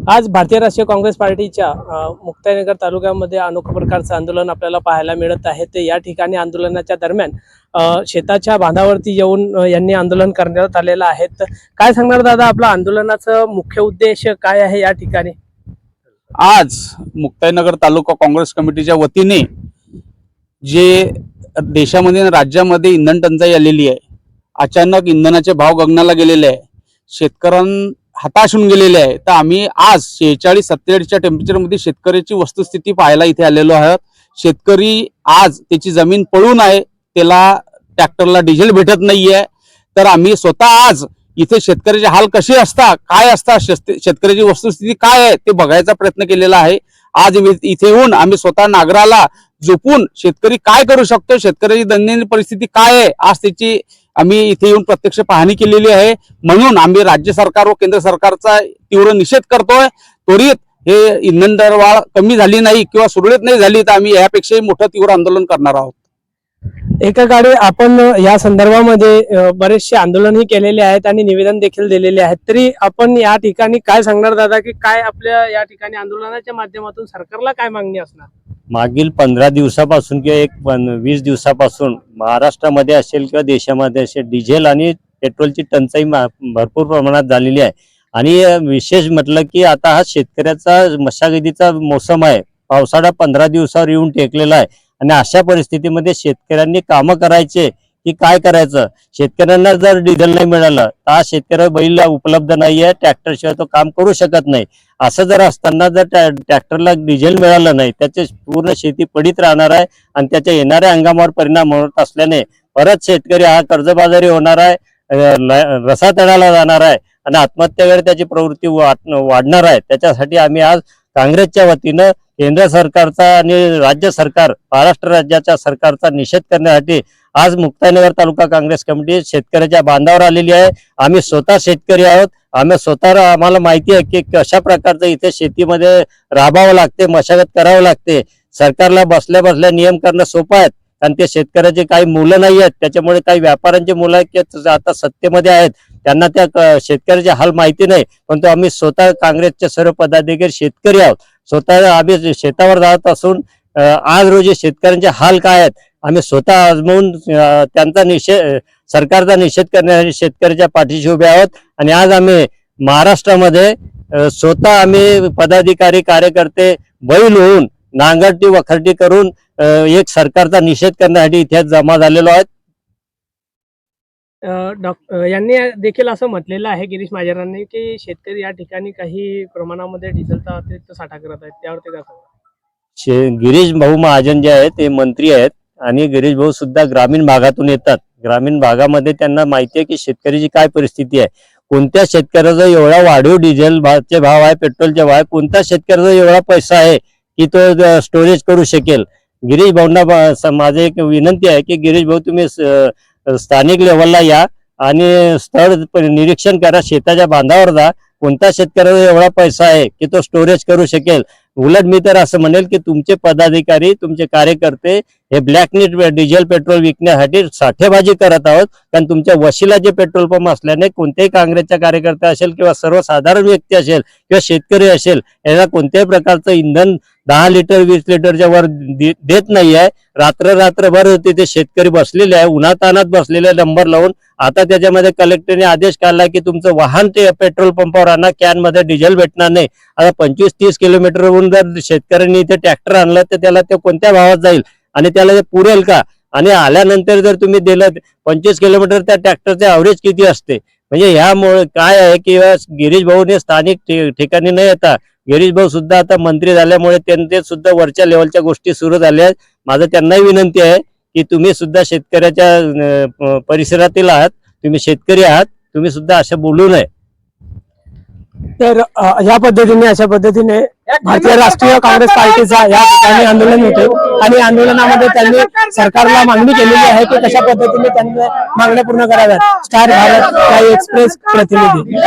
आज भारतीय राष्ट्रीय काँग्रेस पार्टीच्या मुक्ताईनगर तालुक्यामध्ये अनोख्या प्रकारचं आंदोलन आपल्याला पाहायला मिळत आहे। ते या ठिकाणी आंदोलनाच्या दरम्यान शेताच्या बांधावरती येऊन यांनी आंदोलन करण्यात आलेलं आहे। काय सांगणार दादा, आपलं आंदोलनाचं मुख्य उद्देश काय आहे या ठिकाणी? आज मुक्ताईनगर तालुका काँग्रेस कमिटीच्या वतीने जे देशामध्ये आणि राज्यामध्ये इंधन टंचाई आलेली आहे, अचानक इंधनाचे भाव गगनाला गेलेले आहे, शेतकऱ्यांना हताश होऊन गेलेले आहे। तर आम्ही आज 46-47च्या टेम्परेचरमध्ये शेतकऱ्याची वस्तुस्थिती पाहायला इथे आलेलो आहोत। शेतकरी आज त्याची जमीन पळून आहे, त्याला ट्रॅक्टरला डिझेल भेटत नाहीये। तर आम्ही स्वतः आज इथे शेतकऱ्याचे हाल कसे असतात, काय असतात, शेतकऱ्याची वस्तुस्थिती काय आहे ते बघायचा प्रयत्न केलेला आहे। आज इथे येऊन आम्ही स्वतः नागराला झोपून शेतकरी काय करू शकतो, शेतकऱ्याची दैनंदिन परिस्थिती काय आहे, आज त्याची आम्ही इथे येऊन प्रत्यक्ष पाहणी केलेली आहे। म्हणून आम्ही राज्य सरकार व केंद्र सरकारचा तीव्र निषेध करतोय। त्वरित हे इंधन दरवाढ कमी झाली नाही किंवा सुरळीत नाही झाली तर आम्ही यापेक्षाही मोठं तीव्र आंदोलन करणार आहोत। एकाकडे आपण या संदर्भामध्ये बरेचसे आंदोलनही केलेले आहेत आणि निवेदन देखील दिलेले आहेत, तरी आपण या ठिकाणी काय सांगणार दादा की काय आपल्या या ठिकाणी आंदोलनाच्या माध्यमातून सरकारला काय मागणी असणार? मागील 15 दिवसापासून किंवा 20 दिवसापासून महाराष्ट्रामध्ये असेल किंवा देशामध्ये असेल डिझेल आणि पेट्रोलची टंचाई भरपूर प्रमाणात झालेली आहे। आणि विशेष म्हटलं की आता हा शेतकऱ्याचा मशागतीचा मोसम आहे। पावसाळा 15 दिवसावर येऊन टेकलेला आहे आणि अशा परिस्थितीमध्ये शेतकऱ्यांनी कामं करायचे की काय करायचं? शेतकऱ्यांना जर डिझेल नाही मिळालं तर हा शेतकरी बैल उपलब्ध नाहीये, ट्रॅक्टरशिवाय तो काम करू शकत नाही। असं जर असताना जर ट्रॅक्टरला डिझेल मिळालं नाही, त्याची पूर्ण शेती पडीत राहणार आहे आणि त्याच्या येणाऱ्या हंगामावर परिणाम होत असल्याने परत शेतकरी हा कर्जबाजारी होणार आहे, रसातळाला जाणार आहे आणि आत्महत्येकडे त्याची प्रवृत्ती वाढणार आहे। त्याच्यासाठी आम्ही आज काँग्रेसच्या वतीनं केंद्र सरकारचा आणि राज्य सरकार महाराष्ट्र राज्याच्या सरकारचा निषेध करण्यासाठी आज मुक्ताईनगर तालुका काँग्रेस कमिटी शेतकऱ्याच्या बांधावर आलेली आहे। आम्ही स्वतः शेतकरी आहोत, आम्ही स्वतः आम्हाला माहिती आहे की कशा प्रकारचं इथे शेतीमध्ये राबावं लागते, मशागत करावं लागते। सरकारला बसल्या बसल्या नियम करणं सोपं आहे आणि ते शेतकऱ्याचे काही मुलं नाही आहेत, त्याच्यामुळे काही व्यापाऱ्यांची मुलं आहेत आता सत्तेमध्ये आहेत, त्यांना त्या शेतकऱ्याचे हाल माहिती नाही। परंतु आम्ही स्वतः काँग्रेसचे सर्व पदाधिकारी शेतकरी आहोत, स्वतः आम्ही शेतावर जात असून आज रोजी शेतकऱ्यांचे हाल काय आहेत आम्ही स्वतः आजमावून त्यांचा निषेध सरकारचा निषेध करण्यासाठी शेतकऱ्याच्या पाठीशी उभे आहोत। आणि आज आम्ही महाराष्ट्रामध्ये स्वतः आम्ही पदाधिकारी कार्यकर्ते बैल होऊन नांगरटी वखरटी करून एक सरकारचा निषेध करण्यासाठी इथे जमा झालेलो आहेत। यांनी देखील असं म्हटलेलं आहे गिरीश महाजनांनी की शेतकरी या ठिकाणी काही प्रमाणामध्ये डिझेलचा अतिरिक्त साठा करत आहेत, त्यावरती काय सांगा? गिरीश भाऊ महाजन जे आहेत ते मंत्री आहेत आणि गिरीश भाऊ सुद्धा ग्रामीण भागातून येतात। ग्रामीण भागामध्ये त्यांना माहिती आहे की शेतकऱ्याची काय परिस्थिती आहे, कोणत्या शेतकऱ्याचा एवढा वाढीव डिझेलचे भाव आहे, पेट्रोलचे भाव आहे, कोणत्या शेतकऱ्याचा एवढा पैसा आहे की तो स्टोरेज करू शकेल। गिरीश भाऊंना माझी एक विनंती आहे की गिरीश भाऊ तुम्ही स्थानिक लेवलला या आणि स्थळ निरीक्षण करा, शेताच्या बांधावर जा, कोणत्या शेतकऱ्याला एवढा पैसा आहे की तो स्टोरेज करू शकेल। उलट मी तर असं म्हणेल की तुमचे पदाधिकारी तुमचे कार्यकर्ते हे ब्लॅकनेट डिझेल पेट्रोल विकण्यासाठी साठेबाजी करत आहोत। कारण तुमच्या वशिला जे पेट्रोल पंप असल्याने कोणत्याही काँग्रेसचा कार्यकर्ता असेल किंवा सर्वसाधारण व्यक्ती असेल किंवा शेतकरी असेल याला कोणत्याही प्रकारचं इंधन 10 लिटर 20 लिटरच्या वर देत नाही आहे। रात्रभर तिथे शेतकरी बसलेले आहे, उन्हातानात बसलेले नंबर लावून। आता त्याच्यामध्ये कलेक्टरने आदेश काढला की तुमचं वाहन ते पेट्रोल पंपावर आणा, कॅन मध्ये डिझेल भेटणार नाही। आता 25-30 किलोमीटरहून जर शेतकऱ्यांनी इथे ट्रॅक्टर आणलं तर त्याला ते कोणत्या भावात जाईल आणि त्याला ते पुरेल का? आणि आल्यानंतर जर तुम्ही दिलं 25 किलोमीटर त्या ट्रॅक्टरचे ॲव्हरेज किती असते? म्हणजे ह्यामुळे काय आहे की गिरीश भाऊने स्थानिक ठिकाणी न येता गिरीश भाऊ सुद्धा आता मंत्री झाल्यामुळे त्यांचे सुद्धा वरच्या लेवलच्या गोष्टी सुरू झाल्या आहेत। माझं त्यांनाही विनंती आहे की तुम्ही सुद्धा शेतकऱ्याच्या परिसरातील आहात, तुम्ही शेतकरी आहात, तुम्ही सुद्धा असं बोलू नये। तर या पद्धतीने अशा पद्धतीने भारतीय राष्ट्रीय काँग्रेस पार्टीचा या ठिकाणी आंदोलन होते आणि आंदोलनामध्ये त्यांनी सरकारला मागणी केलेली आहे की कशा पद्धतीने त्यांनी मागण्या पूर्ण कराव्यात। स्टार भारत एक्सप्रेस प्रतिनिधी।